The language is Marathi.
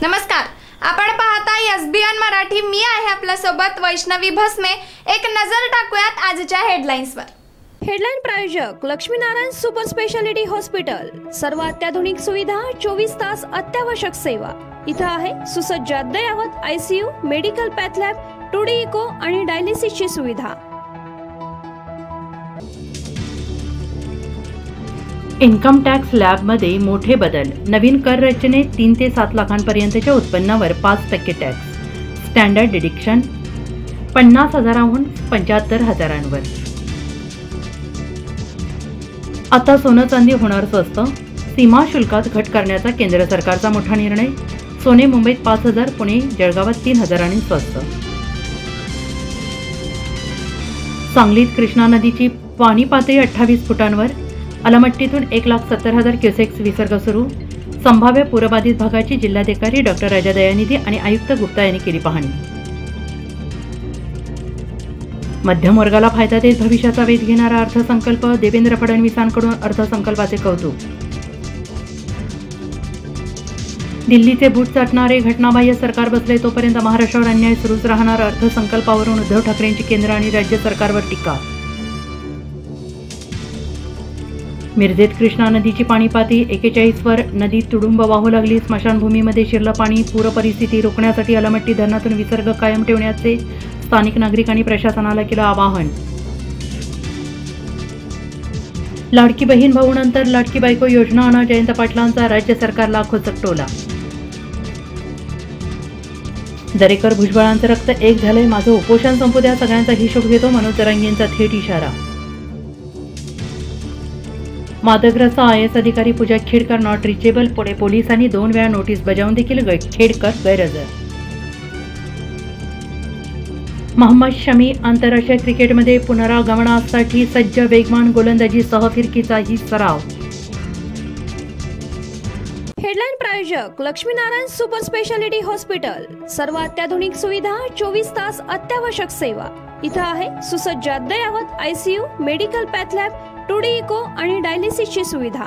नमस्कार, आपण पाहता एसबीएन मराठी। मी आहे आपल्या सोबत वैष्णवी भस्मे। एक नजर टाकूयात आजच्या हेडलाईन्सवर। हेडलाईन प्रायोजक लक्ष्मीनारायण सुपर स्पेशालिटी हॉस्पिटल। सर्व अत्याधुनिक सुविधा, 24 तास अत्यावश्यक सेवा। इथं आहे सुसज्ज अद्ययावत ICU, medical path lab, 2D echo आणि डायलिसिसची सुविधा। इन्कम टॅक्स लॅबमध्ये मोठे बदल। नवीन कर रचनेत 3 ते 7 लाखांपर्यंतच्या उत्पन्नावर 5% टॅक्स। स्टँडर्ड डिडक्शन 50,000हून 75,000वर। आता सोनं चांदी होणार स्वस्त। सीमा शुल्कात घट करण्याचा केंद्र सरकारचा मोठा निर्णय। सोने मुंबईत 5,000, पुणे जळगावात 3,000 स्वस्त। सांगलीत कृष्णा नदीची पाणी पातळी 28 फुटांवर। अलमट्टीतून 1,70,000 क्युसेक्स विसर्ग सुरू। संभाव्य पूरबाधित भागाची जिल्हाधिकारी डॉ. राजा दयानिधी आणि आयुक्त गुप्ता यांनी केली पाहणी। मध्यम वर्गाला फायदा देत भविष्याचा वेध घेणारा अर्थसंकल्प। देवेंद्र फडणवीसांकडून अर्थसंकल्पाचे कौतुक। दिल्लीचे बूट चाटणारे घटनाबाह्य सरकार बसले तोपर्यंत महाराष्ट्रावर अन्याय सुरूच राहणार। अर्थसंकल्पावरून उद्धव ठाकरेंची केंद्र आणि राज्य सरकारवर टीका। मिरजेत कृष्णा नदीची पाणी पातळी 41वर। नदी तुडुंब वाहू लागली। स्मशानभूमीमध्ये शिरलं पाणी। पूर परिस्थिती रोखण्यासाठी अलमट्टी धरणातून विसर्ग कायम ठेवण्याचे स्थानिक नागरिकांनी प्रशासनाला केलं आवाहन। लाडकी बहीण भाऊनंतर लाडकी बायको योजना आणा। जयंत पाटलांचा राज्य सरकारला खोचक टोला। दरेकर भुजबळांचं रक्त एक झालंय, माझं उपोषण संपू द्या, सगळ्यांचा हिशोब घेतो, मनोज जरांगेंचा थेट इशारा। मादकग्रस्त IAS अधिकारी पूजा खेडकर नॉट रिचेबल। पुणे पोलिसांनी 2 वेळा नोटीस बजावून देखील खेडकर गैरहजर। मोहम्मद शमी आंतरराष्ट्रीय क्रिकेटमध्ये पुनरागमनासाठी सज्ज। वेगवान गोलंदाजीसह फिरकीचाही सराव। हेडलाईन प्रायोजक लक्ष्मीनारायण सुपर स्पेशालिटी हॉस्पिटल। सर्व अत्याधुनिक सुविधा, 24 तास अत्यावश्यक सेवा। इथं आहे सुसज्ज अद्ययावत ICU, medical path lab, 2D echo आणि डायलिसिसची सुविधा।